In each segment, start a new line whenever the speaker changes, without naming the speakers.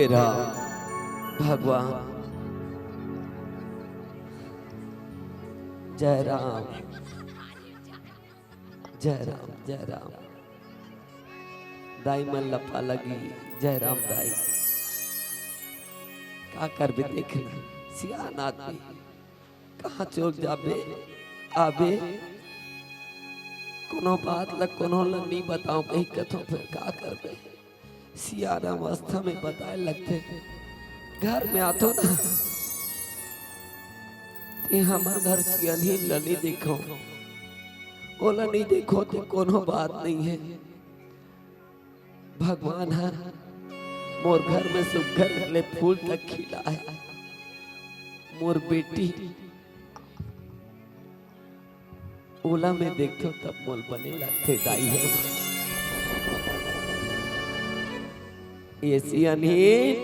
हे राम भगवान जय राम जय राम जय राम। दाई मन लपा लगी जय राम दाई का कर भी देख सियान आदमी कहाँ चोक जाबे आबे कोनो बात लग कोनो लग नहीं बताओ कहीं कथों फिर का करबे सियाना अवस्था में बताए लगते घर में आतो ना ते हमार घर सियान ही लनी देखो ओला नहीं देखो तो कोनो बात नहीं है भगवान है मोर घर में सुघर ले फूल तक खिला है मोर बेटी ओला में देखो तब मोल बने लगते दाई हो ये सियानहीन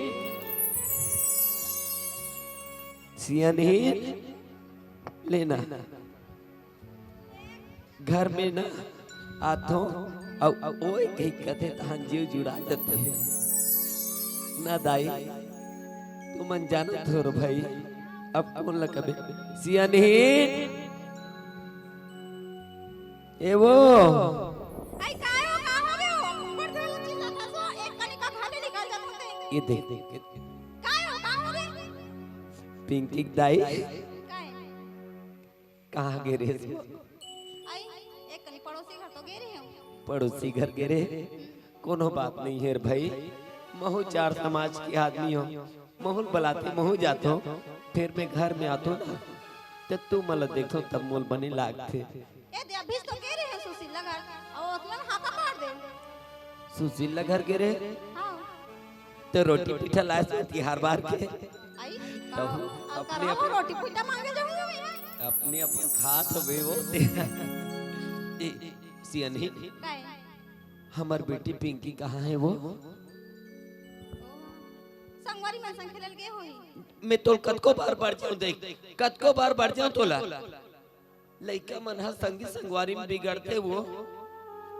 लेना घर में ना आतो अब ओए कहीं कथे तहां जीव जुड़ा देते हैं ना दाई तू मन जाना थोर भाई अब कौन लकबे सियानहीन ए वो
आई कायो का हो रे ऊपर से चिल्ला था सो एक कनिका खाली निकल जात होते
ये देख
कायो का हो रे
पिंकी दाई
काय
कहाँ गिरे
आई एक कनी पड़ोसी घर तो गेरी है
पड़ोसी घर गिरे कोनो बात नहीं है भाई महू चार समाज के आदमी हो महूल बुलाते महू जातो फिर मैं घर में आतो ना तो तू मला देखो तब मोल बने लागते
ए दे अभी तो गेरी है सुशीला घर और उतना हाथा मार दे
सुशीला घर गिरे
हां
तो रोटी पिठा लाए साथी हर बार के
आई
अपने
अपने रोटी पुट्टा मांगे जाऊंगा मैं
अपने अपने खात वे वो सियानी
काय
हमार बेटी पिंकी कहाँ है वो
संगवारी में संग खेलल के होई
मैं तो कतको बार बढ़ जाऊं देख कतको बार बढ़ जाऊं तोला लइका मन हा संगी संगवारी में बिगड़ते वो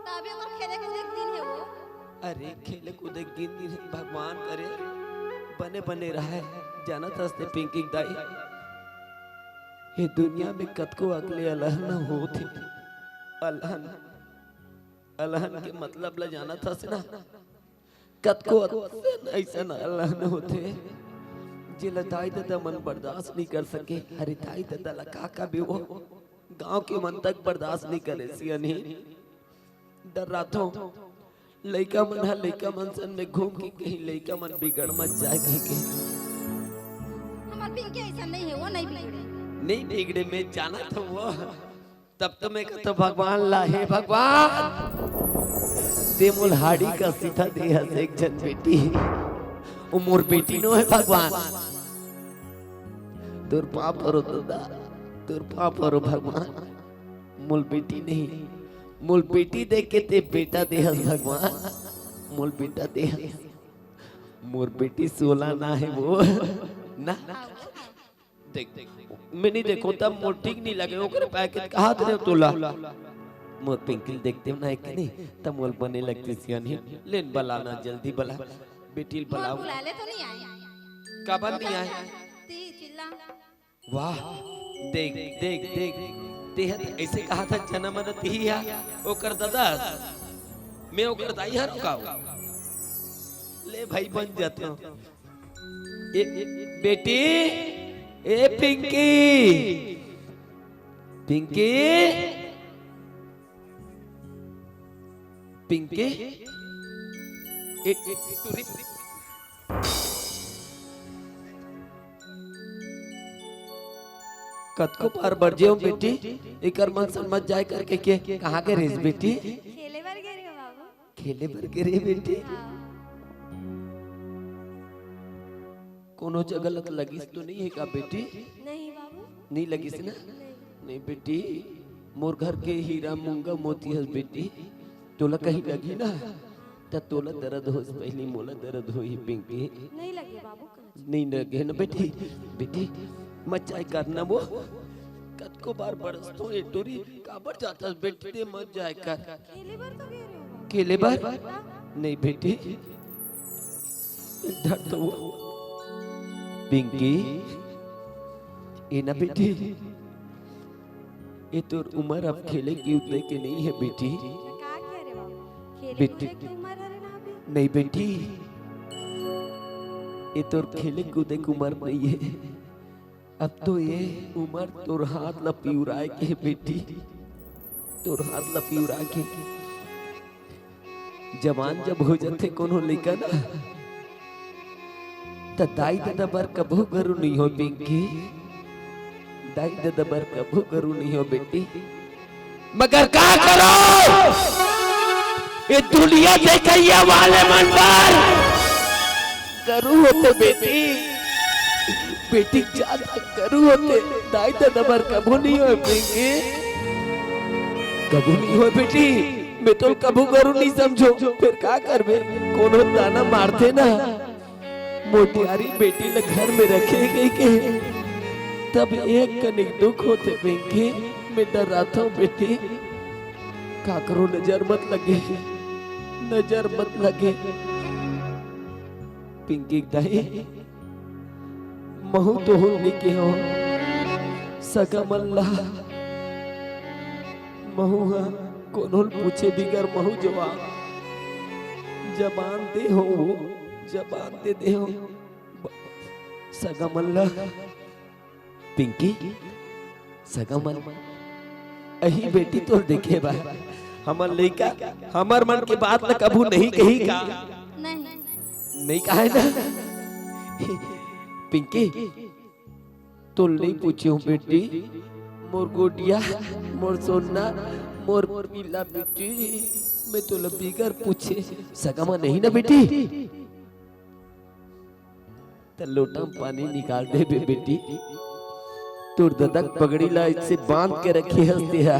तबे और खेले के एक दिन है वो
अरे खेले कूदे गिन गिन भगवान करे बने बने रहा जाना तस्ते पिंकी दाई ये दुनिया में कतको अगले अल्लाह न होते अल्लाह अल्लाह के मतलब ला जाना था से ना कतको ऐसा न अल्लाह न होते जिला ताई दादा मन बर्दाश्त नहीं कर सके अरे ताई दादा ला काका भी वो गांव के मन तक बर्दाश्त नहीं करे सियानी डर रातों लइका मन है लइका मन सन में घूम के कहीं लइका मन बिगड़ मत जाए कहीं के
हमार पिंकी ऐसा नहीं है वो नहीं बिगड़े
नहीं बिगड़े में जाना था वो तब तो मैं कहता भगवान ला हे भगवान ते मुल हाड़ी का सीधा दे हस एक जन बेटी उमर बेटी नो है भगवान तुर पाप करो दादा तुर पाप करो भगवान मुल बेटी नहीं मुल बेटी देख के ते बेटा दे हस भगवान मुल बेटा दे हस मोर बेटी 16 ना है वो ना देख मैं नहीं देखो तब मोर ठीक नहीं लगे ओकरे पैकेट कहाँ दे तोला मोर पिंकिल देखते ना एक नहीं तब मोल बने लगते सियानी लेन बलाना जल्दी बला बेटी बलाओ
बुला ले तो नहीं आए
कब नहीं आए
ती चिल्ला
वाह देख देख देख तेह ऐसे कहा था जन्म न तिहिया ओकर दादा मैं ओकर दाई हर का ले भाई बन जाते हो बेटी ए पिंकी पिंकी पिंकी कतको पार बढ़ जाओ बेटी एकर मन समझ जाए करके के कहाँ के रेस बेटी
खेले बर गेरी हो बाबू
खेले बर के रे बेटी कोनो जगह लग लगी तो नहीं है का बेटी
नहीं बाबू
नहीं लगी से ना नहीं बेटी मोर घर के हीरा मूंगा मोती हस बेटी तोला कहीं लगी ना तब तोला दर्द हो पहली मोला दर्द हो ही पिंकी
नहीं लगे बाबू
नहीं लगे ना बेटी बेटी मचाई करना वो कत को बार बरस तो ये टोरी काबर जाता बेटी दे मत जाए कर
खेले बर तो गेरी हो
केले बार नहीं बेटी इधर तो पिंकी ये ना बेटी, ये तो उम्र अब खेले की उतने की नहीं है बेटी।
का किया रे बाबू? खेले
बेटी।
कूदे की उम्र है रे ना अभी।
नहीं बेटी, ये तो खेले कूदे की उम्र नहीं है। अब तो ये उम्र तोर हाथ ला पिउराए के बेटी, तोर हाथ ला पिउरा के जवान जब हो जाते कोनो लइका ना त दाई दादा बर कभू करू नहीं हो पिंकी, दाई दादा बर कभू करू नहीं हो बेटी। मगर का करो ये दुनिया देखैया वाले मन पर करू होते बेटी, बेटी ज्यादा करू होते दाई दादा बर कभू नहीं हो पिंकी, कभू नहीं हो बेटी। मैं तो कभू करू नहीं समझो, फिर का करबे कोनो दाना मारते ना मोटियारी बेटी ल घर में रखे गई के तब एक कनिक दुख होते पिंकी। मैं डराता हूँ बेटी, काकरो नजर मत लगे, नजर मत लगे। पिंकी दाई महू तो होने के हो सगम अल्लाह महू कोनो पूछे बिगर महू जवाब जबान दे हो, जबान दे हो सगम अल्लाह। पिंकी सगम अही बेटी तो देखे बा हमर लइका हमर मन के बात न कभू नहीं कही का, नहीं कहा है ना पिंकी। तो नहीं पूछियो बेटी मोर गोडिया मोर सोना मोर पीला बेटी, मैं तो बिगर पूछे सगमा नहीं ना बेटी। तो लोटा में पानी निकाल दे बेटी, तोर ददक पगड़ी ला इससे बांध के रखी हंसते है,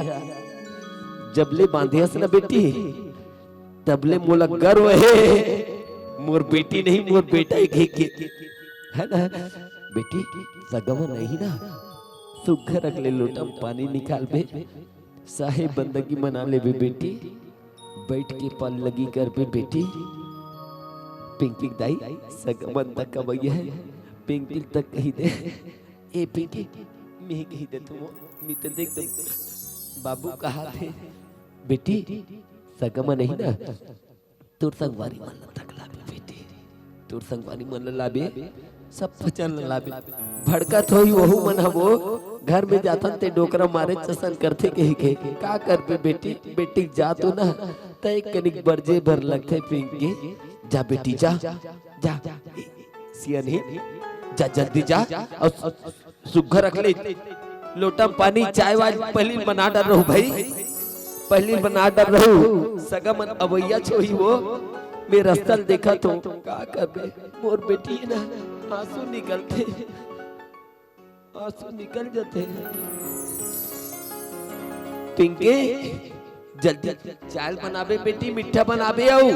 जबले बांधे हंस ना बेटी तबले मोला गर्व है मोर बेटी नहीं मोर बेटा ही घी के है ना बेटी। सगमा नहीं ना सुघर अगले लोटा में पानी निकाल बे, साहेब बंदगी मना ले बेटी, बैठ के पल लगी कर बे बेटी। पिंकी दाई सगमन तक कवैया है, पिंकी तक कही दे ए पिंकी मैं कही दे तुम मैं तो देख दो बाबू कहा थे बेटी सगमा नहीं ना तोर संगवारी मन तक लाबे बेटी, तोर संगवारी मन लाबे सब पचन लाबे भड़कत होई वहु मन हबो घर में जातन ते डोकरा मारे चसन करथे कही के का करबे बेटी। बेटी जा तो ना तय कनिक बरजे भर लगथे पिंकी, जा बेटी जा जा सियानी जा जल्दी जा और सुघर रख ले लोटा पानी चाय वाज पहली बना डर रहू भाई, पहली बना डर रहू सगम अवैया छोही वो मेरा स्थल देखा तो का करबे मोर बेटी ना आंसू निकलते आंसू निकल जाते। पिंकी जल्दी चाय बनाबे बेटी मीठा बनाबे आओ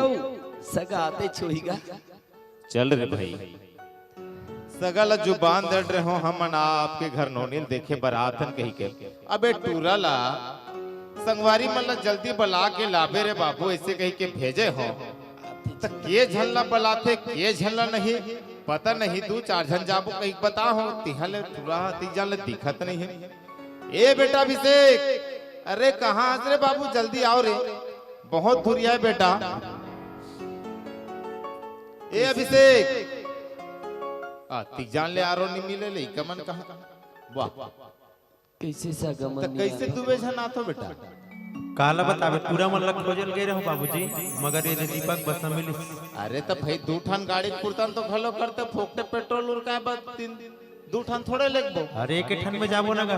सगा आते छोहीगा।
चल रे भाई सगल जुबान दड़ रहे हो हम आपके घर नोनिल देखे बरातन कही के अबे टूरा ला संगवारी मतलब जल्दी बला के लाबे रे बाबू ऐसे कही के भेजे हो तो के झल्ला बलाते के झल्ला नहीं पता नहीं दू चार झन जाबो कहीं बता हो तिहले टूरा तीजन ले दिखत नहीं है। ए बेटा अभिषेक अरे कहाँ रे बाबू जल्दी आओ रे बहुत बुरिया है बेटा। ए अभिषेक तीजान ले आरो नहीं मिले ले कमन कहा वाह
कैसे सगमन
तो कैसे दुबे झन आतो बेटा
काला बतावे पूरा मन लग खोजल गए रहो बाबूजी मगर ये दीपक बस न मिली।
अरे तो भाई दू ठान गाड़ी कुर्तन तो खलो करते फोकटे पेट्रोल उर का बाद तीन दू ठान थोड़े लगबो।
अरे एक ठन में जाबो ना गा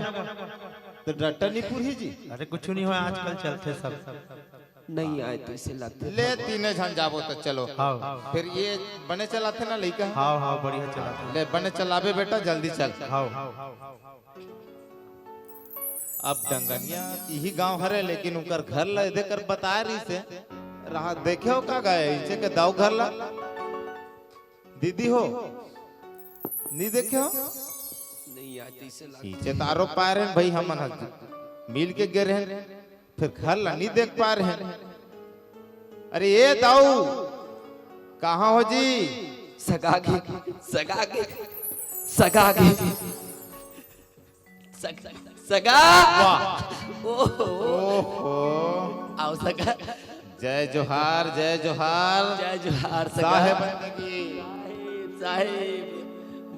तो डट्टा नहीं पूरी जी।
अरे कुछ नहीं हो आजकल चलते सब
नहीं आए तो इसे लगता
ले तीन झन जाबो तो चलो
हाँ
फिर ये बने चलाते ना लइका
हाँ हाँ बढ़िया चला
ले बने चलाबे बेटा जल्दी चल।
हाँ
अब डंगनिया यही गांव हरे लेकिन उनकर घर ला देकर बता रही से रहा देखे हो का गए इनसे के दाव घर ला दीदी हो नहीं देखे हो
नहीं आए तो इसे लगता
पीछे तारो पा रहे हैं भाई हम मिल के गिर रहे हैं फिर घर ला नहीं देख पा रहे हैं। अरे ये दाऊ कहाँ हो जी
सगागे सगागे सगागे सगा ओहो
ओहो
आओ सगा
जय जोहार जय जोहार
जय जोहार सगा
साहेब बंदगी
साहेब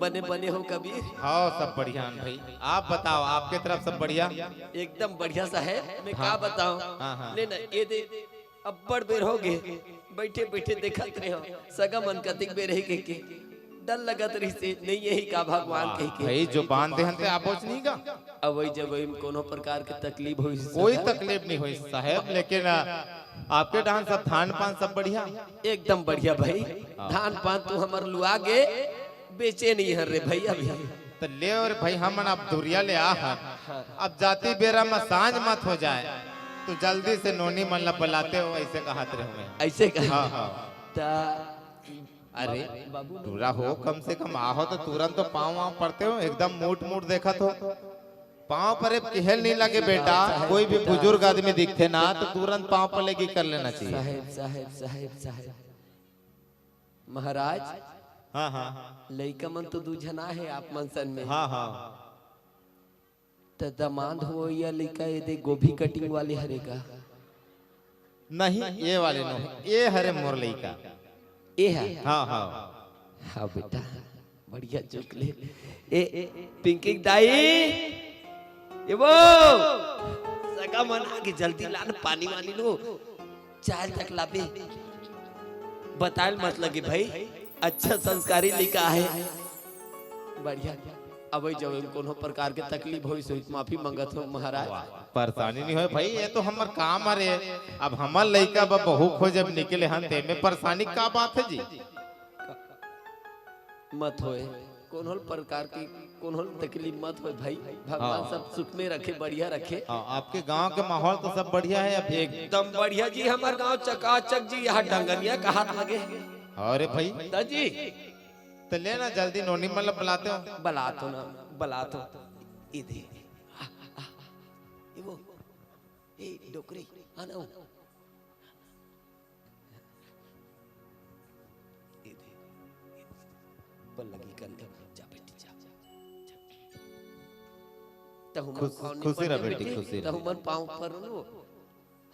बने बने हो कबीर।
हाँ सब बढ़िया हैं भाई। आप बताओ आपके तरफ सब बढ़िया?
एकदम बढ़िया साहेब। मैं क्या बताऊं।
हाँ।
ले ना ये दे अब्बड़ बेर हो गए बैठे बैठे देखत रहे हो सगा मन कतिक बेर रही के डर लगत रही से नहीं यही का भगवान कह के
भाई जो बांधे हंते आप नहीं का
अब वही जब वही कोनो प्रकार के तकलीफ हुई
कोई तकलीफ नहीं हुई साहेब, लेकिन आपके डांस सब धान पान सब बढ़िया
एकदम बढ़िया भाई। धान पान तू हमर लुआ गे बेचे नहीं हर रे भैया भी
तो ले और भाई हम अब दूरिया ले आ अब जाती बेरा में सांझ मत हो जाए तो जल्दी से नोनी मन ला बुलाते हो ऐसे कहत रहे हमें।
ऐसे कहा
हाँ अरे पूरा हो कम से कम आहो तो तुरंत तो पाँव वाँव पड़ते हो एकदम मूट मूट देखा तो पाँव पर केहल नहीं लगे बेटा। कोई भी बुजुर्ग आदमी दिखते ना तो तुरंत पाँव पर लेगी कर लेना चाहिए।
साहेब साहेब साहेब साहेब महाराज
हाँ हाँ
लइका मन तो दू जना है आप मनसन में।
हाँ हाँ
तो दमाद हो या लइका ये दे गोभी कटिंग वाले हरे का
नहीं ये वाले नो ये हरे मोर लइका
ये है।
हाँ हाँ
हाँ बेटा बढ़िया चुक ले ए पिंकी दाई ये वो सगा मन आगे जल्दी लान पानी वाली लो चाय तक लाबे बताल मत लगे भाई अच्छा संस्कारी लिखा है बढ़िया। अब जब कोनो प्रकार के तकलीफ हो सो माफी मंगत हो महाराज।
परेशानी नहीं हो भाई ये तो हमार काम अरे अब हमार लइका बहू खो जब निकले हन ते में परेशानी का बात है जी।
मत होए कोनो प्रकार की कोनो तकलीफ मत होए भाई भगवान सब सुख में रखे बढ़िया रखे।
आपके गांव के माहौल तो सब बढ़िया है अभी
एकदम बढ़िया जी। हमार गांव चकाचक जी यहाँ डंगनिया का हाथ लगे।
अरे भाई
दादी
तो लेना जल्दी नोनी मतलब बुलाते हो
बला तो ना बला तो इधर ये वो ए डोकरी आना इधर बल लगी कर ले जा बेटी जा
खुशी रह बेटी खुशी
तो मन पाँव पर लो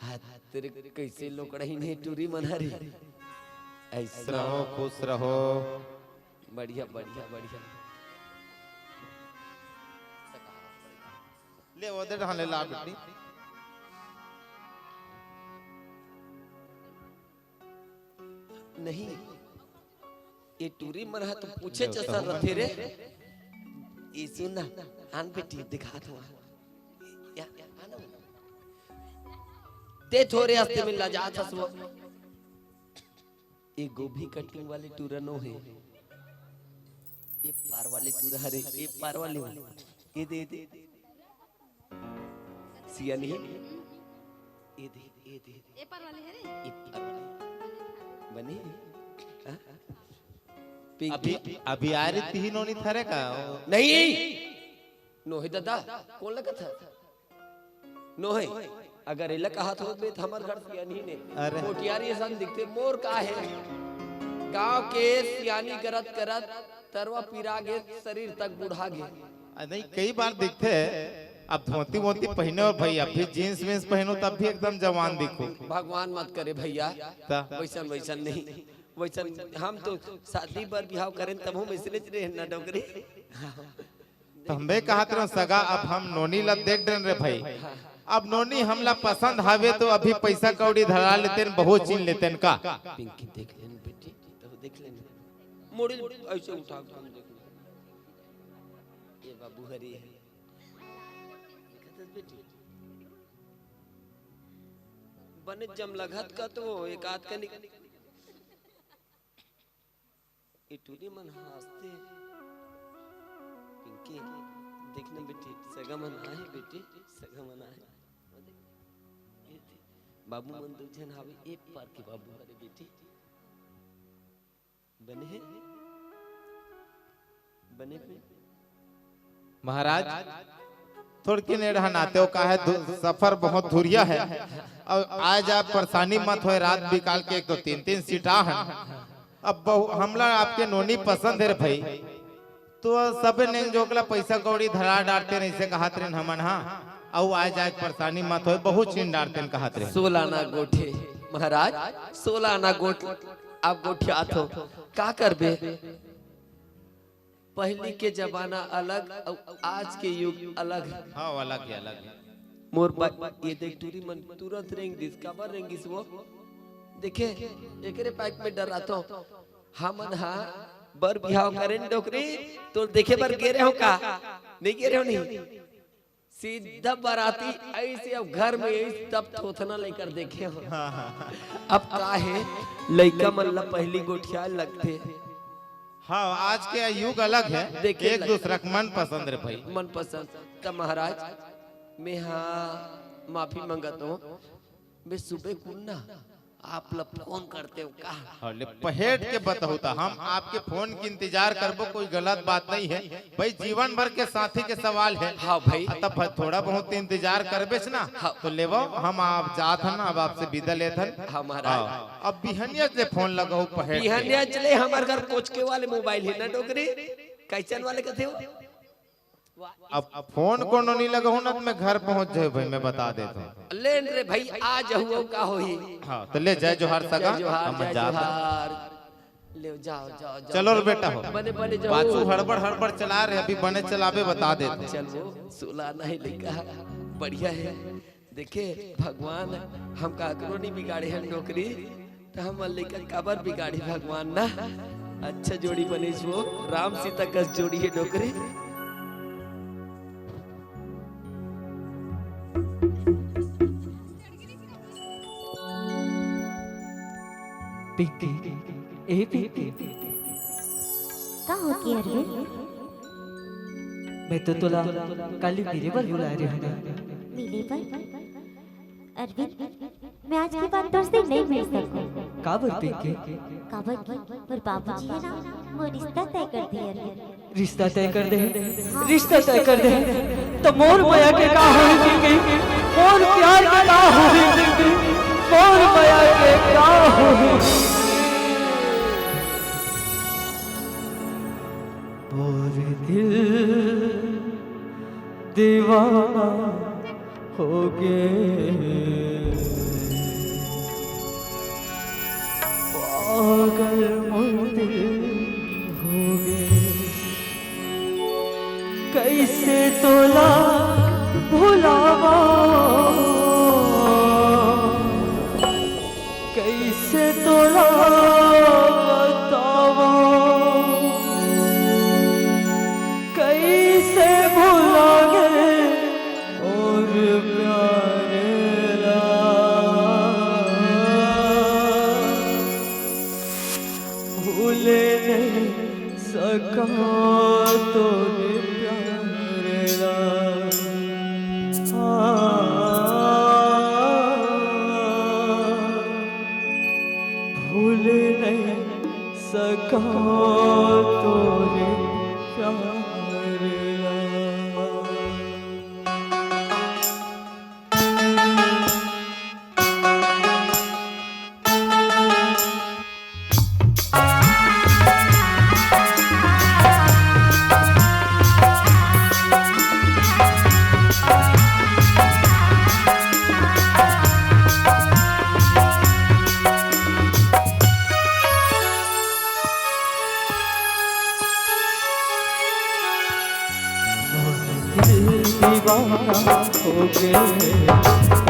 हाथ तेरे कैसे लोकड़ही नहीं टूरी मना रही ऐसा
रहो खुश रहो
बढ़िया बढ़िया बढ़िया।
ले उधर ढाले ला बेटी
नहीं ये टूरी मन है तो पूछे चसा रथे रे ये सुनना आन बेटी दिखा दो या आना ते थोड़े हफ्ते में लजा था सो ये गोभी कटिंग वाले टूरा नो है ये पार वाले टूरा हरे ये पार वाले ये दे सिया नहीं ये दे
ए पर वाले है रे
ये पार वाले बने
अभी अभी आ रही थी नोनी थरे का
नहीं नो है दादा कौन लगा था नो है अगर इला कहा तो हमार घर सियानी ने मोटियारी ऐसा दिखते मोर का है गांव के सियानी करत करत तरवा पीरा गे शरीर तक बुढ़ा गे
नहीं कई बार दिखते अब धोती वोती पहने और भाई अभी जीन्स वीन्स पहनो तब भी एकदम जवान दिखो।
भगवान मत करे भैया वैसन वैसन नहीं वैसन हम तो शादी पर बिहाव करें तब हम इसलिए रहे ना डोगरे
तो हमें कहा तेरे सगा अब हम नोनी ला देख डन रे भाई अब नोनी हमला पसंद हावे तो अभी पैसा कौड़ी धरा लेते बहुत चीन लेते का
पिंकी देख लेन बेटी तो देख लेन मोड़ी ऐसे उठा के हम देख ये बाबू हरी है बेटी बने जम लगत का तो एक आध का निकल इटूरी मन हंसते पिंकी देखने बेटी सगा मन आए बेटी सगा मन आए बाबू मन दूजन हावे एक पार के बाबू हरे बेटी बने बने पे
महाराज थोड़ के नेड़ हनाते हो का है सफर बहुत धुरिया है और आज आप परेशानी मत हो रात बिकाल के एक तो तीन तीन सीटा है अब हमला आपके नोनी पसंद है रे भाई, तो सब ने जोकला पैसा कौड़ी धरा डालते नहीं से कहा थे हमन हाँ औ आ जाए परेशानी मत हो, बहुत चीन डालते कहत रहे।
16 आना गोठे महाराज, 16 आना गोठ आप गोठियात हो का करबे। पहले के जमाना अलग और आज के युग अलग।
हाँ अलग है अलग है।
मोर ये देख तुरी मन तुरंत रेंग दिस काबर रेंगिस वो देखे एकरे पैक में डराता हूं हमन हाँ बर बिहाव करें डोकरी तो देखे बर गे रहे हो का नहीं गे रहे हो नहीं सीधा बाराती ऐसे अब घर में ऐसे तब थोथना लेकर देखे हो। अब का है लइका मन ला पहली गोठिया लगते।
हाँ आज के युग अलग है,
देखिए
एक दूसरा का मन पसंद रे भाई,
मन पसंद। तब महाराज मैं हाँ माफी मांगता हूँ, मैं सुबह कुन्ना आप लोग फोन करते हो का
अरे पहेट के बताऊता हम आपके फोन की इंतजार करबो, कोई गलत बात नहीं है भाई, जीवन भर के साथी के सवाल है।
हाँ भाई
तब थोड़ा बहुत इंतजार करबे ना।
हाँ।
तो लेवो हम आप जात हन, अब आपसे विदा लेत हन।
हाँ महाराज
अब बिहनिया से फोन लगाओ पहेट के।
बिहानिया चले हमारे घर कोच के वाले मोबाइल है ना डोकरी कैचन वाले कथे हो।
अब फोन कोनो नहीं लगाऊ ना तो मैं घर पहुंच जाए भाई, मैं बता देता हूँ।
लेन रे भाई आ जाओ का होई।
हाँ तो ले जाए जोहार सगा
जोहार
हम
जय
जात हन।
जोहार ले जाओ जाओ जाओ
चलो रे बेटा हो
बने बने जाओ
बाजू हड़बड़ हड़बड़ चला रहे, अभी बने चलावे बता देते।
चलो 16 नहीं लेका बढ़िया है। देखे भगवान हम काकरो नहीं बिगाड़े हैं नौकरी तो हम लेकर काबर बिगाड़ी भगवान ना। अच्छा जोड़ी बनी वो राम सीता कस जोड़ी है नौकरी।
पिंकी ए पिंकी
का होती है अरविंद?
मैं तो तुला कल मेरे पर बुला रही हूँ।
मिले पर अरविंद मैं आज के बाद तुझसे नहीं मिल सकूं।
काबर पिंकी
काबर की पर बाबूजी है ना वो रिश्ता तय कर दिया अरविंद।
रिश्ता तय कर दे, रिश्ता तय कर दे तो मोर माया के का होई पिंकी, मोर प्यार के का होई पिंकी, मोर माया के का होई। मोर दिल दीवाना हो गए, पागल मोर दिल हो गए। कैसे तोला भुलावा, कैसे तोला बतावा, कैसे भुला गए और प्यारे ला। भूले नहीं सका तोरे प्यारे ला। भूले नहीं सका तोरे प्यारे ला। दीवाना हो गए,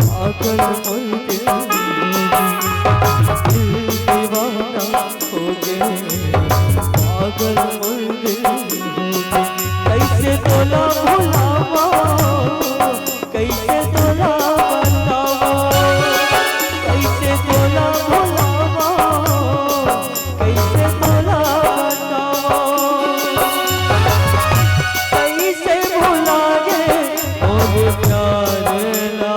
पागल मोर दिल दीवाना हो गए, पागल मोर दिल। कैसे तोला भुलावा, कैसे तोला बतावा, कैसे तोला भुलावा, कैसे तोला बतावा, कैसे भुला गए और प्यार ला।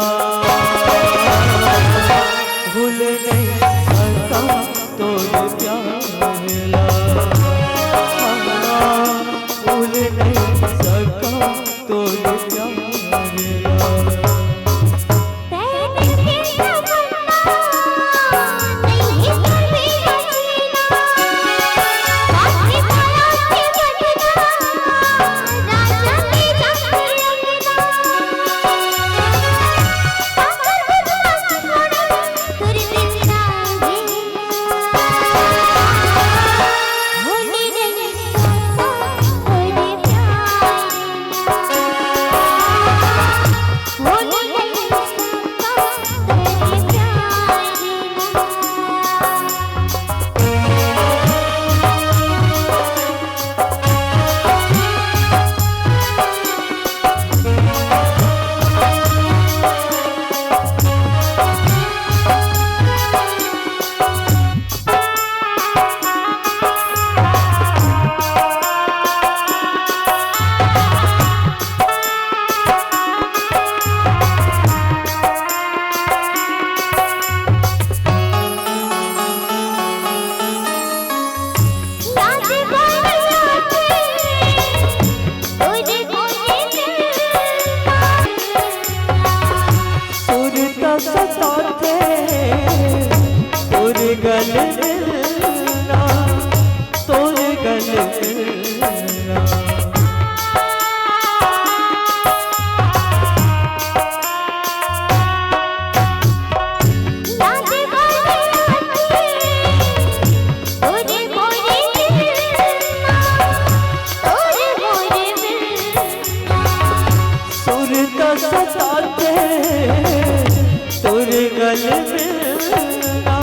गल मिलना,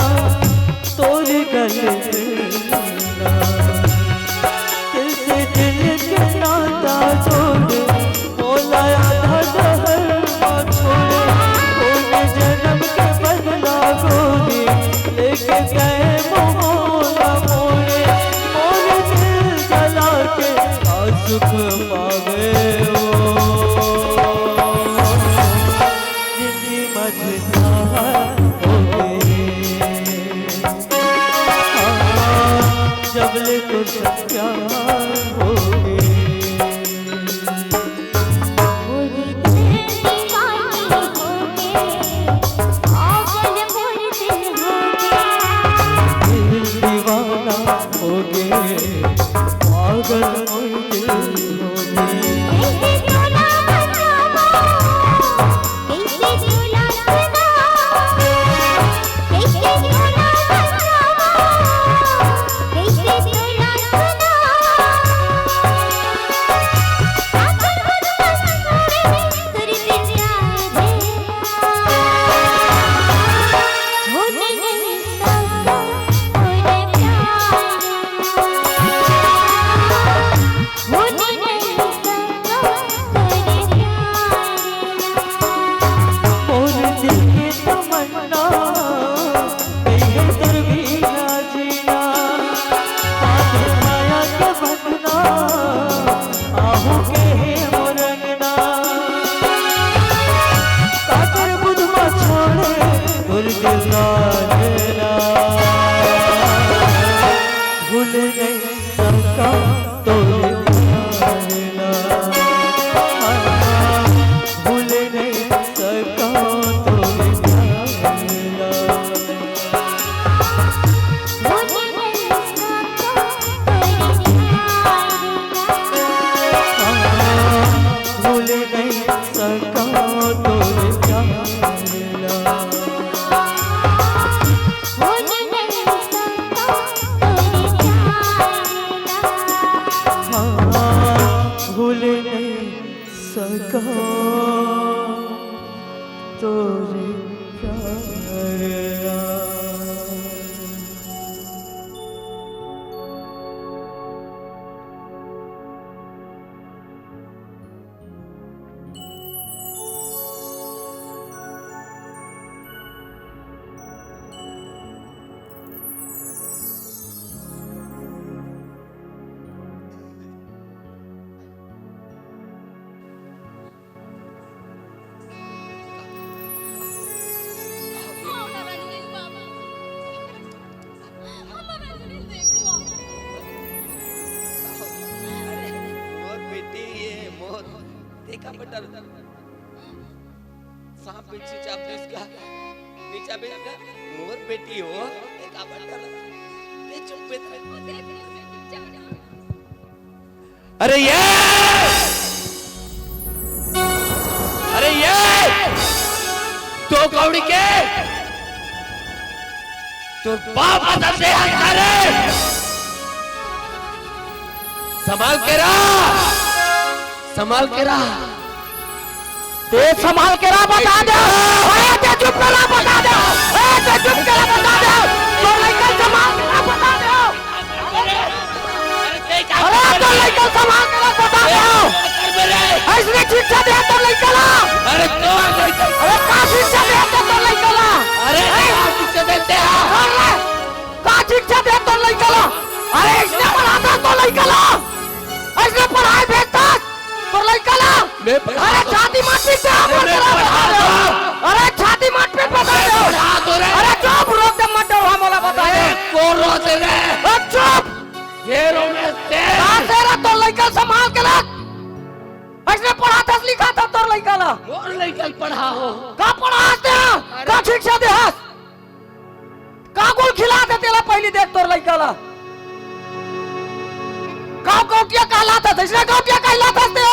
तोरे गल मिलना, दिल से दिल के नाता जोड़े, मोला आधा डहरवा छोड़े, होने जन्म के बदला गोरी, लेके गए मोला मोरे, मोरे दिल जला के सुख पावे हो, जिंदगी मझधार हो गई, जबले तो सब प्यार हो गई। दीवाना हो गए, पागल हो
देखा बेटा सांप पीछे चाप दे इसका नीचा भी इसका मोर बेटी हो देखा बेटा ते चुप पे अरे ये तो कौड़ी के तो बाप आता से हंकारे संभाल के रहा संभाल के रहा ते संभाल के रहा बता दे ते चुप करा बता दे ते चुप करा बता दे तो लेकर संभाल के रहा बता दे अरे तो लेकर संभाल के रहा बता दे ऐसे शिक्षा दे तो लेकर अरे तो अरे का शिक्षा दे तो लेकर अरे शिक्षा देते हैं का शिक्षा दे तो लेकर अरे इसने पढ़ाता तो लेकर ऐसे पढ़ाई भेजता तो लइकाला अरे छाती मार पे अरे छाती मार पे बता दो अरे चुप रोक दे मत हम वाला बता दे को रोते रे चुप घेरों में तेरा तो लइका संभाल के रख ऐसे पढ़ा था लिखा था तो लइकाला और लइका पढ़ा हो का पढ़ाते का शिक्षा दे का गुल खिला दे तेरा पहली देख तो लइकाला गाँव कौटिया कहलाता था इसलिए कौटिया कहलाता थे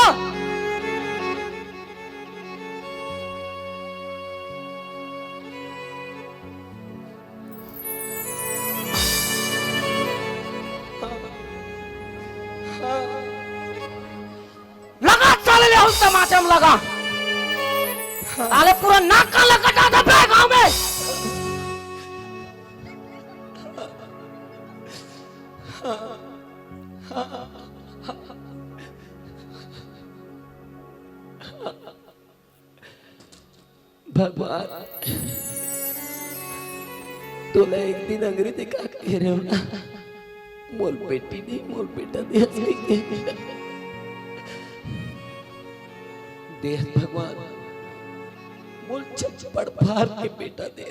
लगा चले ले उस तमाचे में लगा अरे पूरा नाक का लगा था गाँव में तोला एक दिन अंग्रेजी का कह रहे हो ना, मोर बेटी नहीं मोर बेटा दे देह भगवान मोल चप्पड़ फाड़ के बेटा दे,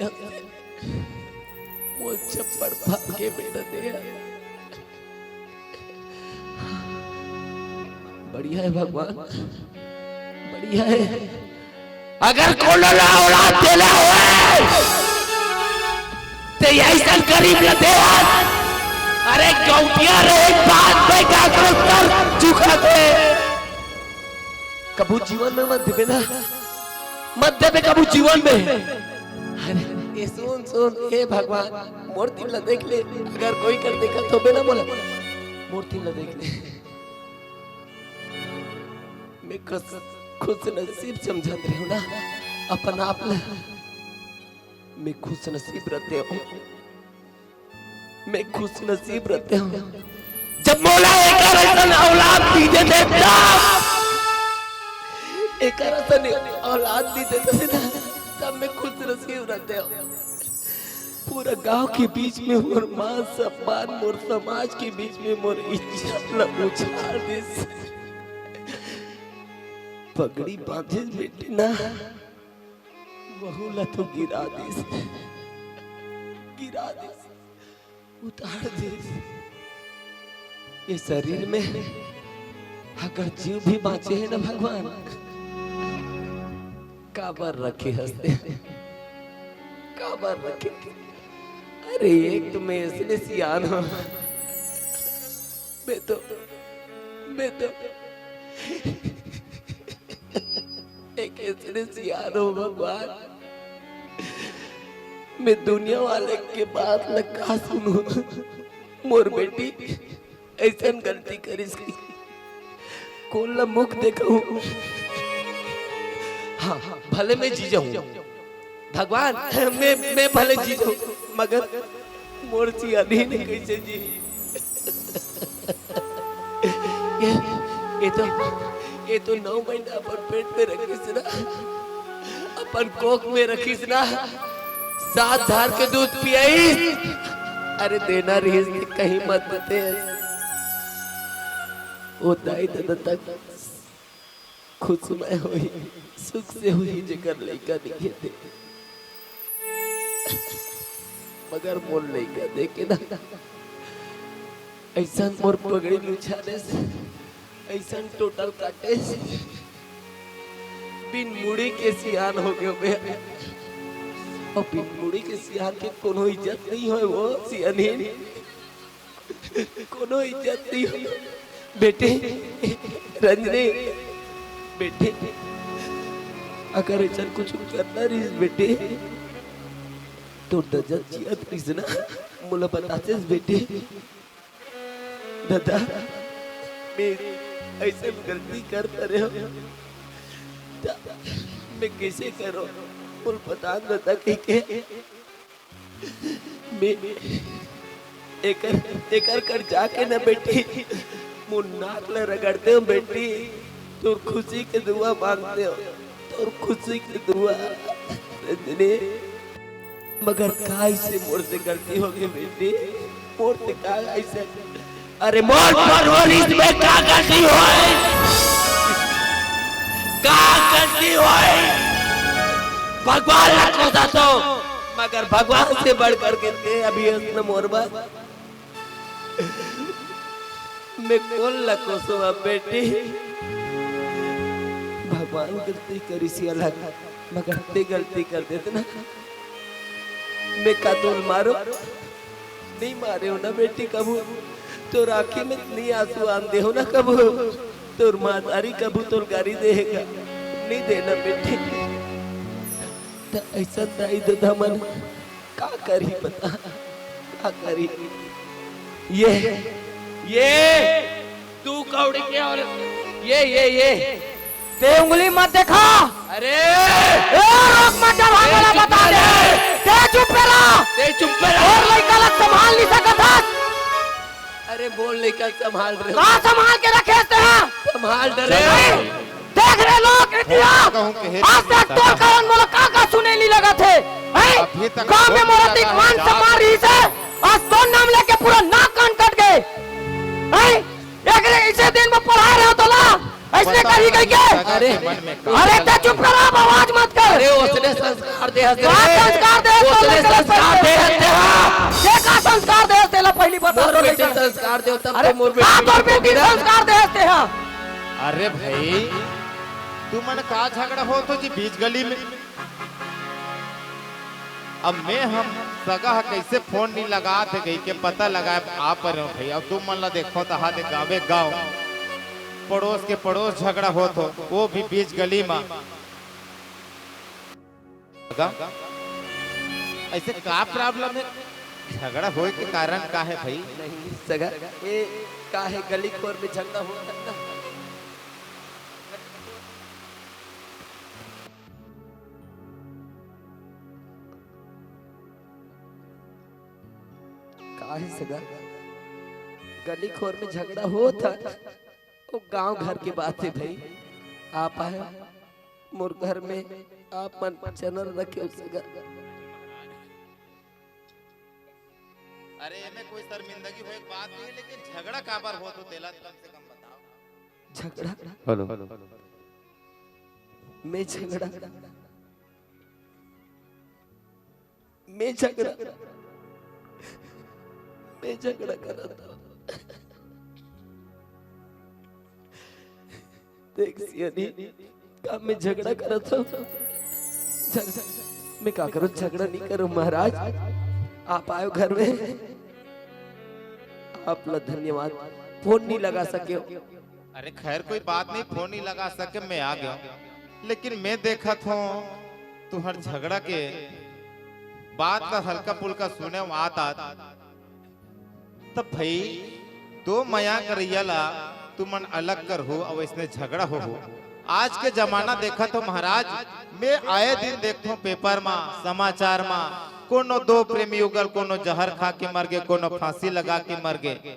मोल चप्पड़ फाड़ के बेटा दे। बढ़िया है भगवान, बढ़िया है। अगर कोनो औलाद देला होए ते ऐसा गरीब न दे। अरे गौटिया रे बात पे का कर चुका दे। कबू जीवन में मत देवे ना, मत देवे कबू जीवन में। अरे ये सुन सुन हे भगवान मूर्ति ला देख ले, अगर कोई कर देखा तो बिना बोला मूर्ति ला देख ले। मैं खुश नसीब समझत रही हूँ ना अपन आप ला, मैं खुश नसीब रहते हूँ, मैं खुश नसीब रहते हूँ। जब मौला एक औलाद दीजे देता, एक औलाद दीजे देता, तब मैं खुश नसीब रहते हूँ। पूरा गांव के बीच में मोर मान सम्मान, मोर समाज के बीच में मोर इज्जत ला उछाल दिस। पगड़ी बांधे बेटे ना बहुला तो गिरा दिस, गिरा दिस, उतार दिस। ये शरीर में अगर जीव भी बांचे है ना भगवान, काबर रखे हंसते, काबर रखे। अरे एक तो मैं इसलिए सियान हूं, मैं तो एक इसलिए सियान हूं भगवान। मैं दुनिया वाले के बात लगा सुनू, मोर बेटी ऐसा गलती करिस कोला मुख देखा। हाँ भले मैं जी जाऊं भगवान, मैं भले जी जाऊं, मगर मोर सियानी ने कैसे जी। ये तो 9 महीना अपन पेट में रखीस ना, अपन कोख में रखीस ना, 7 धार के दूध पियाईस। अरे देना रहीस कहीं मत बते। वो दाई दादा तक खुशमय हुई, सुख से हुई जेकर लइका दिखे थे, मगर मोर लइका देखे ना ऐसा मोर पगड़ी लुछाने से, ऐसा टोटल काटे से बिन मुड़ी के सियान हो गयो बे। और बिन मुड़ी के सियान के कोनो इज्जत नहीं हो, वो सियानी कोनो इज्जत नहीं हो। बेटे रंजनी बेटे, अगर ऐसा कुछ करना रही बेटे तो दजत जियत रहीस ना, मुला बताते बेटे दादा मैं ऐसे गलती करता रहे हो, मैं कैसे करो बोल बता दादा के मैं एकर कर जाके ना बेटी मुँह नाक ले रगड़ते हो बेटी, तो खुशी के दुआ मांगते हो, तो खुशी की दुआ रंजनी। मगर का ऐसे मोर से गलती हो गई बेटी, मोर से का ऐसे। अरे मोर परवरिश में का गलती होए, का गलती होए भगवान रखो तो, मगर भगवान से बढ़ करके अभी इसने मोर बात मैं कौन लको सो बेटी। भगवान गलती करी सी अलग, मगर ते गलती कर देते ना, मैं का तो मारो नहीं मारे हो ना बेटी कबू, तो राखी में नहीं आंसू आंदे हो ना कबू, तो मातारी कबू तो गाड़ी देगा नहीं देना बेटी। तो ऐसा दाई दादा मन का करी पता, का करी। ये तू कौड़ी के और ये
ते उंगली मत देखा।
अरे
रोक मत जब हमारा बता दे। ते चुप रहा और लड़का लग संभाल नहीं सकता।
अरे बोल लेकर संभाल रहे
कहाँ संभाल के रखे हैं?
संभाल डरे
देख रहे लोग इंडिया आज तक तो कौन बोला का सुने नहीं लगा थे।
अभी तक
गांव में मोरा तीन मान सम्मान रही से आज तो नाम लेके पूरा नाक कान कट गए हैं। एक इसे दिन में पढ़ा रहे हो तो ला ऐसे करी गई के अरे तो चुप कर आप आवाज मत कर।
अरे उसने संस्कार दे हस्ते
संस्कार दे
उसने संस्कार दे हस्ते
ये का संस्कार दे हस्ते ला पहली बता
मोर बेटी संस्कार दे तब
अरे
मोर
तोर बेटी संस्कार दे हस्ते हां।
अरे भाई तू मन का झगड़ा हो तो जी बीच गली में अब मैं हम सगा कैसे फोन नहीं लगा थे गई के पता लगा आप पर भाई अब तुम मन ला देखो तो हाथ गावे गाँव पड़ोस के पड़ोस झगड़ा हो तो वो भी बीच गली में ऐसे का प्रॉब्लम है झगड़ा होए के कारण का है भाई
नहीं सगा ये का है गली कोर में झगड़ा हो सकता का है सगा गली खोर में झगड़ा हो था वो गांव घर की बात है भाई आप आए मोर घर में आप मन चैनल रखे सगा
अरे में कोई शर्मिंदगी होए बात नहीं है लेकिन झगड़ा का बार हो तो तेला कम से कम बताओ
झगड़ा
हेलो
मैं झगड़ा मैं झगड़ा मैं झगड़ा कर रहा था देख सियानी का मैं झगड़ा कर रहा था मैं क्या करूं झगड़ा नहीं करूं महाराज आप आयो घर में आप ला धन्यवाद फोन नहीं लगा सके
अरे खैर कोई बात नहीं फोन नहीं लगा सके मैं आ गया लेकिन मैं देखा था तू हर झगड़ा के बात का हल्का पुल्का सुने आता तब भाई दो मया करियला तू मन अलग कर हो और इसने झगड़ा हो आज के जमाना देखा तो महाराज मैं आए दिन देखता हूँ पेपर में समाचार में कोनो दो प्रेमी युगल कोनो जहर खा के मर गए कोनो फांसी लगा के मर गए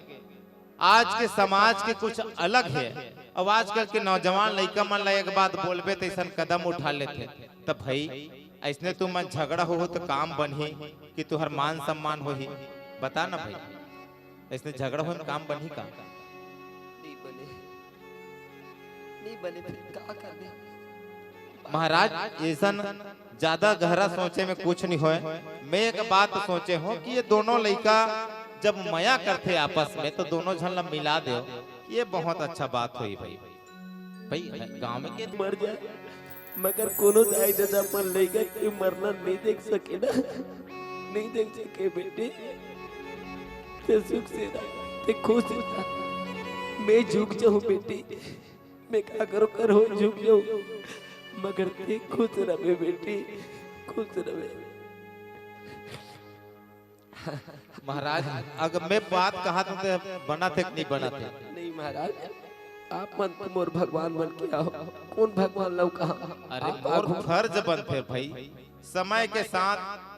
आज के समाज के कुछ अलग है अब आजकल के नौजवान लड़का मन ला एक बात बोलबे तो ऐसा कदम उठा लेते तब भाई ऐसने तू मन झगड़ा हो तो काम बनही कि तुहर मान सम्मान हो ही बता ना भाई ऐसने झगड़ा हो काम बनही का
नहीं बने फिर क्या कर दे
महाराज ऐसा ज्यादा गहरा सोचे में कुछ नहीं होए मैं एक बात सोचे हूँ कि ये दोनों लड़का जब मया करते आपस में तो दोनों झन मिला दो ये बहुत अच्छा बात हुई भाई भाई गांव में के
मर जाए मगर कोनो दाई दादा मन लेगा कि मरना नहीं देख सके ना नहीं देख सके बेटे ते सुख से ते खुश था मैं झुक जाऊं बेटी मैं क्या करो झुक जाऊं मगर ते खुश रहे बेटी खुश रहे
महाराज अगर मैं बात कहा तो बना थे नहीं बना थे
नहीं महाराज आप मन तो मोर भगवान बन के आओ कौन भगवान लो कहा
अरे मोर फर्ज बनते भाई समय के साथ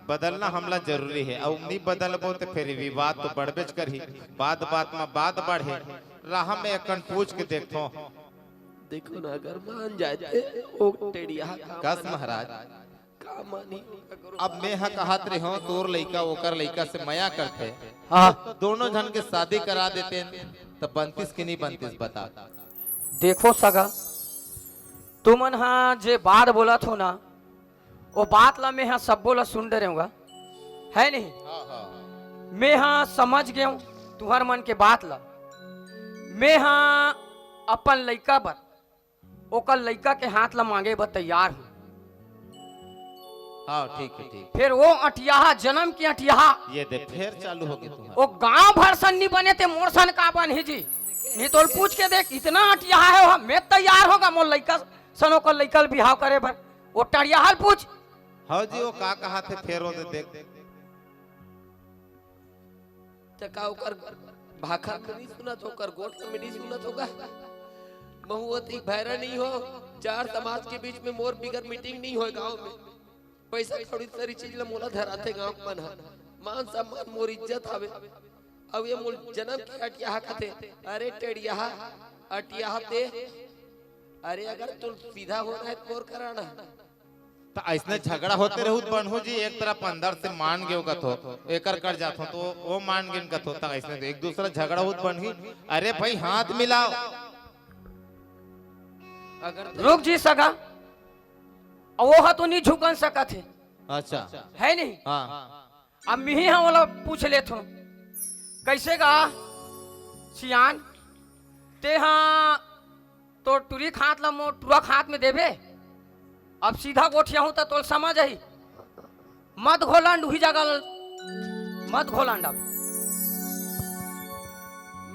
बदलना हमला जरूरी है और नहीं बदलबो तो फिर विवाद तो बढ़बेच करही बात बात में बात बढ़े राह में एकन पूछ के देखो
देखो ना अगर मान जाते ओ टेड़िया
कस महाराज
का मानी
अब मैं हा कहत रही हूँ तोर लइका ओकर लइका से मया करते
हां
तो दोनों जन के शादी करा देते तो बनतीस की नहीं बनतीस बता
देखो सगा तुमन हाँ जे बात बोला थो ना वो बात ला मैं हाँ सब बोला सुन डरे होगा है नहीं मैं हाँ समझ गया हूँ तुम्हार मन के बात ला मैं हाँ अपन लइका पर ओकर लइका के हाथ ला मांगे बर तैयार हूँ
हाँ ठीक है ठीक
फिर वो अटियाहा जन्म की अटियाहा
ये दे फिर चालू होगी तुम्हारा
वो गांव भर सन नहीं बने थे मोर सन का बन ही जी नहीं तो पूछ के देख इतना अटियाहा है वहाँ मैं तैयार होगा मोर लइका सनो को लइका बिहाव करे बर वो टड़ियाहाल पूछ
हाँ जी वो का कहा थे फिर वो देख
चका ओकर भाखा में नहीं सुना तो ओकर गोट में नहीं सुना होगा बहुवती भैरा नहीं हो चार समाज के बीच में मोर बिगर मीटिंग नहीं हो गांव में पैसा थोड़ी सारी चीज ला मोला धराते गांव मन मान सम्मान मोर इज्जत हवे अब ये मोर जन्म के अटिया खाते अरे टेड़िया अटिया दे अरे अगर तू सीधा होना है तो और कराना
तो ऐसने झगड़ा होते रहू बनहु जी एक तरफ अंदर से मान गयो कथो एकर कर जात हो तो वो मान गिन कथो तक ऐसने तो एक दूसरा झगड़ा होत बनही अरे भाई हाथ मिलाओ
अगर
रुक जी सगा वो हा तो नहीं झुकन सका थे
अच्छा
है नहीं
हाँ
अब मिही हम वाला पूछ ले थो कैसे गा सियान ते हाँ तो टुरी खात ला मो टुरा खात में देबे अब सीधा गोठिया हूं तो समझ आई मत घोलांड हुई जगह मत घोलांड अब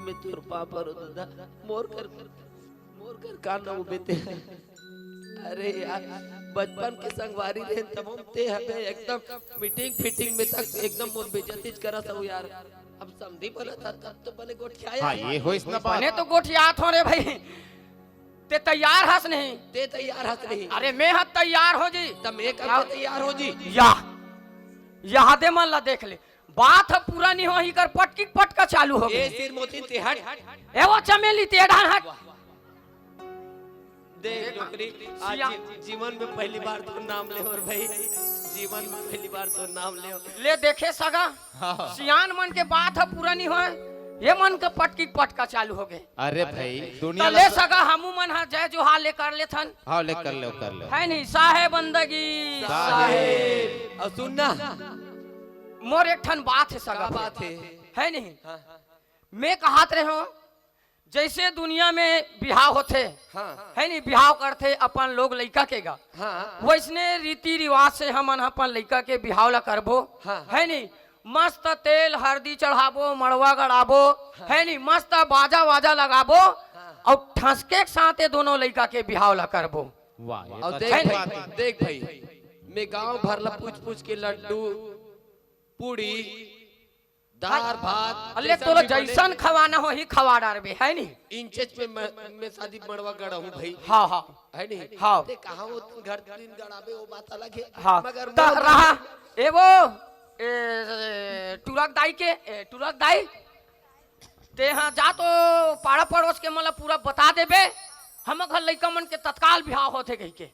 मैं तोर पापा रो दादा मोर कर कान ना बेटे अरे यार बचपन के संगवारी रहे तब हम ते हबे एकदम मीटिंग फिटिंग में तक एकदम मोर बेइज्जती करत हो यार अब समझी बोला था तब तो बने गोठिया
हाँ ये हो इसना
बने तो गोठिया थो रे भाई ते तैयार हस नहीं
ते तैयार हस नहीं
अरे मैं हत तैयार हो जी
तब मैं कब तैयार हो जी
यहाँ दे मन ला देख ले बात है पूरा नहीं हो ही कर पटकी पटका चालू हो
ए
गई
सिर मोती ते हट
ए वो चमेली तेढ़ा हट
देख नौकरी आज जीवन में पहली बार तो नाम ले और भाई जीवन में पहली बार तो नाम ले
ले देखे सगा सियान मन के बात है पूरा नहीं हो ये मन के पटकी पटका चालू हो गए
अरे भाई दुनिया
तो ले सगा हमू मन हा जय जो हाल ले कर ले थन
हाँ ले कर ले
है नहीं साहे बंदगी
साहेब और सुनना
मोर एक ठन बात है सगा
बात
है नहीं मैं कहत रहे हो जैसे दुनिया में बिहाव होते है नहीं बिहाव करते अपन लोग लड़का के गा वैसने रीति रिवाज से हम अपन लड़का के बिहाव ला करबो है नहीं मस्त तेल हल्दी चढ़ाबो मड़वा गड़ाबो है नहीं मस्त बाजा वाजा लगाबो और ठसके के साथ दोनों लड़का के बिहाव ला करबो
वाह
और देख भाई मैं गांव भर ला पूछ के लड्डू पूड़ी दाल भात
अल्ले तो जैसन खवाना हो ही खवा डारबे है नहीं
इंचेज पे मैं शादी मड़वा गड़ा हूँ भाई
हाँ हाँ
है नहीं
हाँ
ते कहाँ वो घर दिन गड़ाबे वो बात अलग है
हाँ
मगर
तो रहा ए वो टुरक दाई ते हाँ जा तो पाड़ा पड़ोस के मतलब पूरा बता देबे हम घर लड़का मन के तत्काल बिहाव होते कही के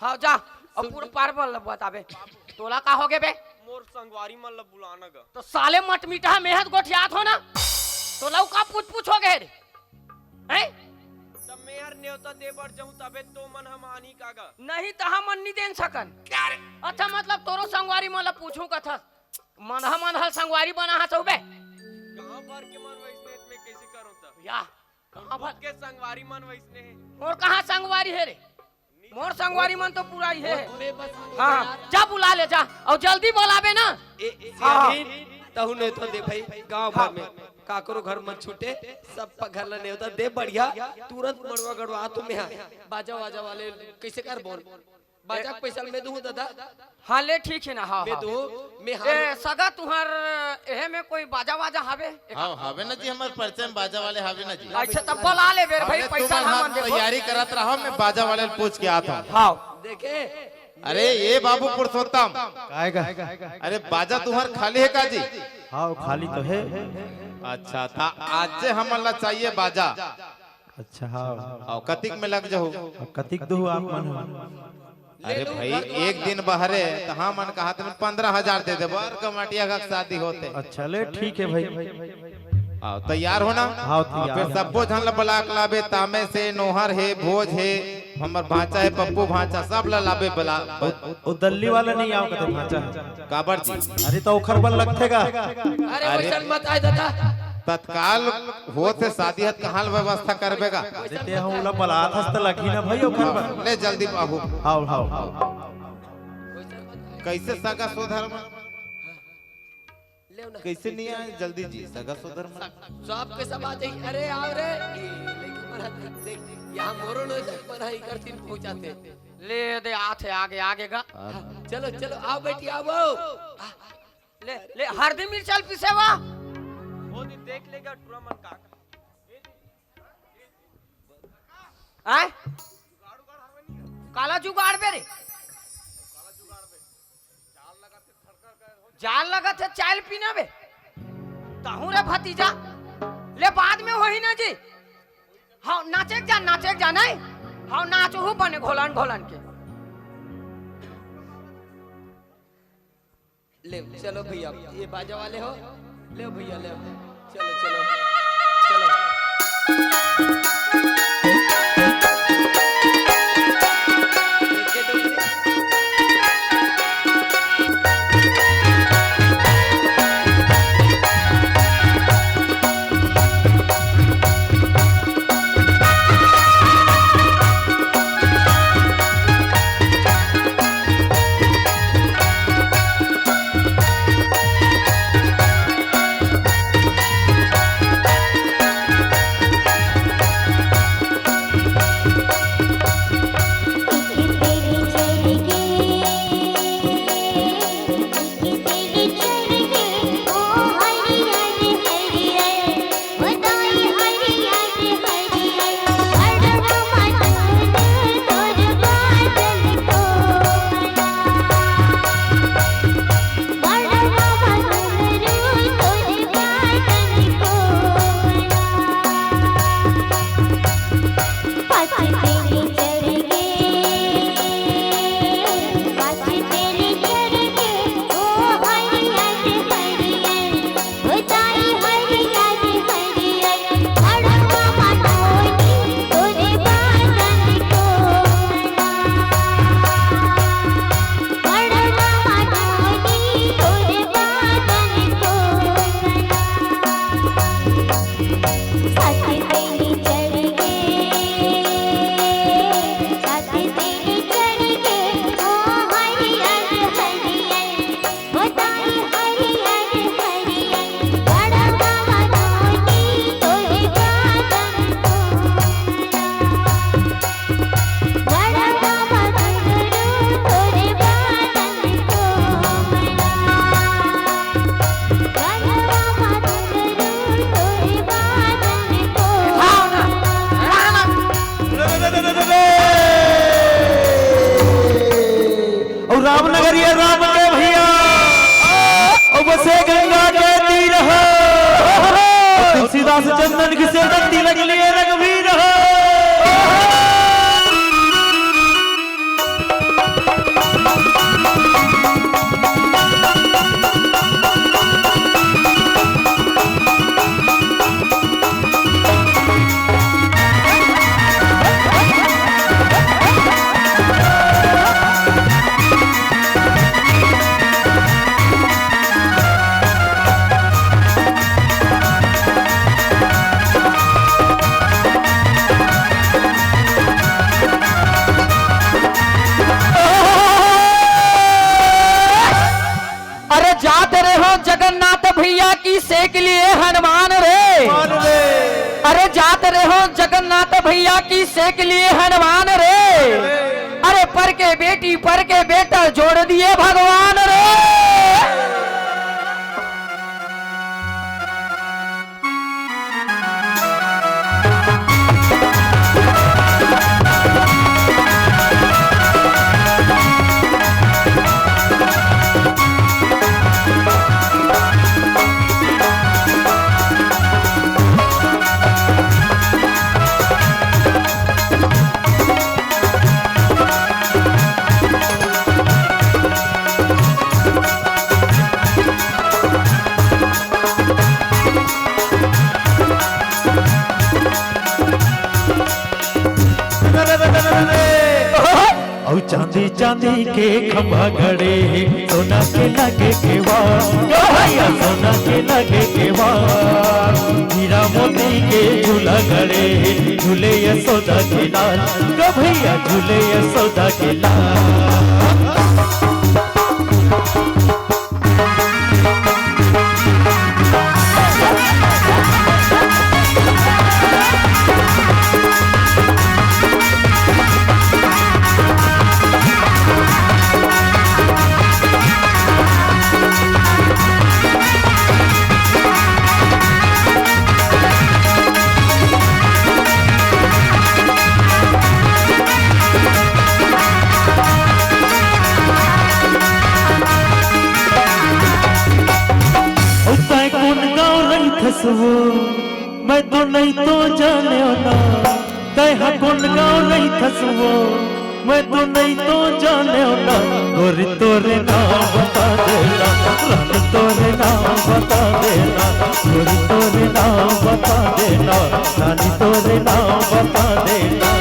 हाँ जा और पूरा पार बताबे तोला का हो गे बे
मोर संगवारी मन ला बुलाना गा
तो साले मट मीठा मेहनत गोठियात हो ना तो लव का पूछ हो गए हैं
तब मैं यार न्योता दे बर जाऊं तबे तो मन हम आनी कागा
नहीं तो हम नहीं देन सकन अच्छा मतलब तोरो संगवारी मन ला पूछूं कथा मन हल संगवारी बना हा चौबे
कहां भर के मन वैसने में कैसे करूं तब
या कहां भर
के संगवारी मन वैसने है
और कहां संगवारी है रे मोर संगवारी मन तो पूरा ही है
मैं बस
हाँ जा बुला ले जा और जल्दी बुलावे ना
तहु नहीं तो दे भाई गांव भर में काकरो घर मत छूटे सब घर ला नहीं होता दे बढ़िया तुरंत मड़वा गड़वा तुम यहाँ बाजा वाजा वाले कैसे कर बोल बाजा के पैसा मैं दूं दादा
हाँ ले ठीक है ना हाँ
मैं दूं मैं
ए सगा तुहार एहे में कोई बाजा वाजा हवे
हाँ हवे ना जी हमारे परिचय में बाजा वाले हवे ना जी
अच्छा तब बुला ले बेर भाई पैसा हम देखो
तैयारी करत रहो मैं बाजा वाले पूछ के आता हूँ
हाँ
देखे
अरे ये बाबू पुरुषोत्तम अरे बाजा तुम्हार खाली है का जी
हाँ खाली तो है
अच्छा था आज से हमला चाहिए बाजा
अच्छा हाँ
और कतिक में लग जाओ
कतिक दो आप मन
अरे भाई एक दिन बहरे तो हाँ मन कहा तुम 15,000 दे दे बर कमाटिया का शादी होते
अच्छा ले ठीक है भाई
तैयार हो ना
हाँ तैयार
फिर सबको झन बलाक लाबे तामे से नोहर है भोज है हमर भांचा है पप्पू भांचा सब ला लाबे बला
वो दिल्ली वाला नहीं आओ कते भांचा
काबर जी
अरे तो ओखर बल लगथे का
अरे वैसन मत आए दादा
तत्काल हो से शादी हत कहाँ व्यवस्था करबेगा
देते हम ला बलात हस्त लगी ना भाई ओखर बल
ले जल्दी बाबू
हां हां
कैसे सगा सोधर कैसे नहीं आए जल्दी जी सगा सोधर
सब के सब आ जाई अरे आओ रे लेकिन मरा देख यहाँ मोरो न बनाई करती पहुंचाते
ले दे आथे आगे आगे का
चलो चलो आओ बेटी आओ
ले ले हरदी मिर्चल पिसेवा
वो दी देख लेगा टुरा मन का
आए काला जुगाड़ बे रे जाल लगा थे चाय पीना बे ताहू रे भतीजा ले बाद में वही ना जी हाँ नाचे जा नहीं हाँ नाचो हो बने घोलन घोलन के
ले चलो भैया, ये बाजा वाले हो, ले भैया ले, चलो चलो चलो।
रामनगर ये राम के भैया और बसे गंगा के तीर हो, तुलसीदास चंदन की से दंती लग लिए रघुवीर हो।
जाते रहो जगन्नाथ भैया की सेक लिए हनुमान रे, अरे जाते रहो जगन्नाथ भैया की सेक लिए हनुमान रे, अरे पर के बेटी पर के बेटा जोड़ दिए भगवान रे।
और चांदी चांदी के खंभा गड़े, सोना के लगे केवाड़, भैया सोना के लगे केवाड़, हीरा मोती के झूला गड़े, झूले यशोदा के लाल, भैया झूले यशोदा के लाल। मैं तो नहीं तो जाने ना, तय कौन गाँव नहीं थसवो, मैं तो नहीं तो जाने ना गोरी तोरे नाम बता देना रानी तोरे नाम बता देना गोरी तोरे नाम बता देना रानी तोरे नाम बता देना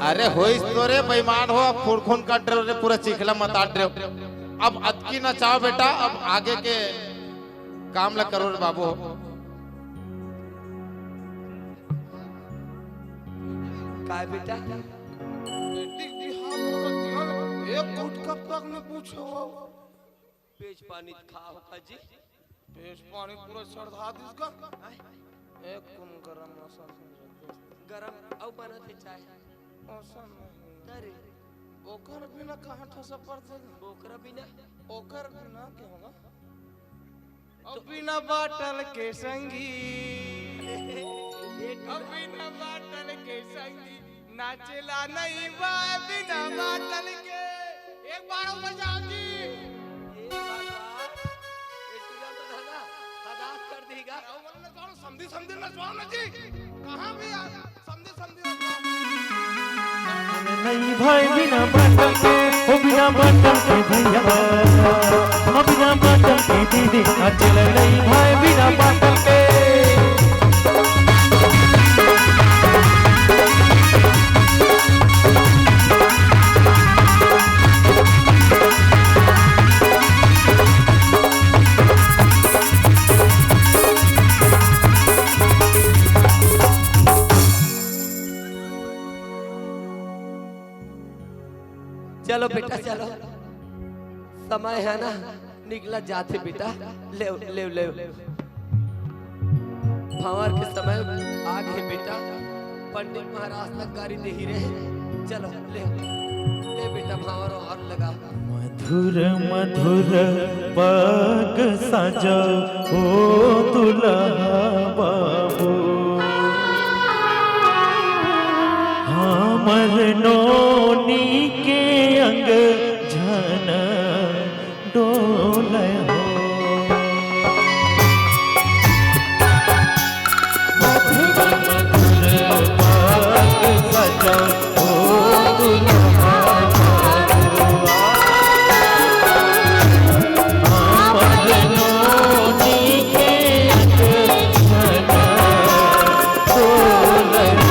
अरे होइस तो रे बेईमान हो, अब खून काट रहे हो, पूरा चिखला मताट रहे हो। अब अतकी ना चाहो बेटा, अब आगे के काम ला करो रे बाबू।
काय बेटा
एक घूट कब तक न पूछो,
पेज पानी खाओ अजी,
पेश पानी पूरा सरधा दिसका। एक कुन गरम
गरम औ बनत है चाय
मौसम
अरे
ओकर बिना कहां ठसा पड़ते,
ओकरा बिना
ओकर बिना के होगा अब बिना बाटल के संगी, अब बिना बाटल के संगी नाचला नहीं बा बिना बाटल के। एक बार बजाओ जी,
ये भगवान एटुला तो दादा हदास कर देगा।
समझी समझी नचवाओ ना जी, कहां भी आ समझी समझी
नहीं भाई बिना बाटल के ओ बिना बाटल के भैया ओ बिना बाटल के दीदी अचल नहीं भाई बिना बाटल के।
चलो बेटा चलो, समय है ना निकला जाते बेटा, ले ले ले भंवर के समय आ गए बेटा, पंडित महाराज तक गाड़ी दे ही रहे। चलो ले ले बेटा भंवर और लगा।
मधुर मधुर पग सजा ओ दुल्हा बाबू, हमर नोनी के अंग झन डोल हो। मधुर मधुर पग सजा ओ दुल्हा बाबू, हमर नोनी के अंग झन डोल हो।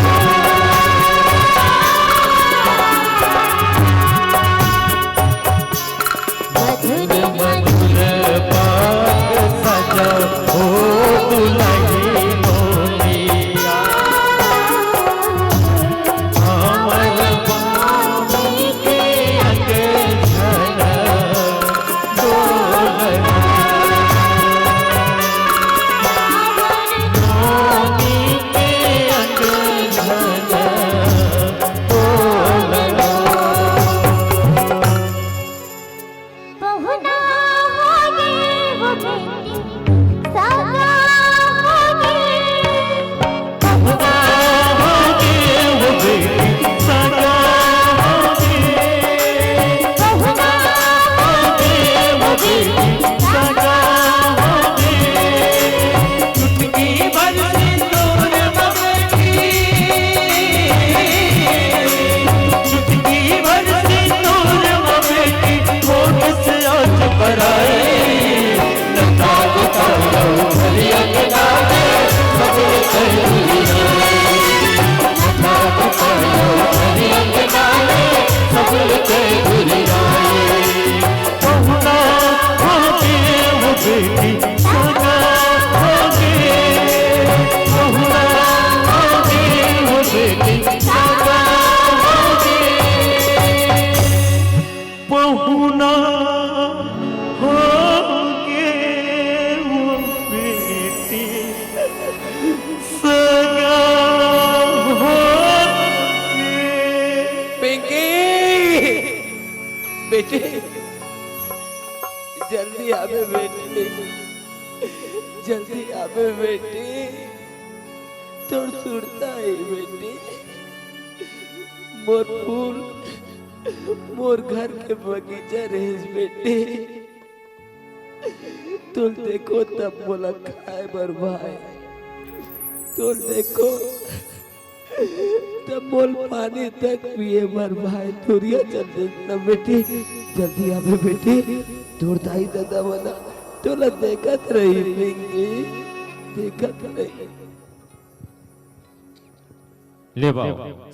बेटी जल्दी आवे बेटी, जल्दी आवे बेटी, तोड़ सुड़ता है बेटी। मोर फूल मोर घर के बगीचा रहे बेटी, तुम देखो तब बोला खाए बर भाई, तुम देखो तब बोल पानी तक पिए बर भाई। तुरिया चल देना बेटी, जल्दी आवे बेटी, दूरदाई दादा बना तोला देखत रही पिंकी, देखत रही।
ले बाबा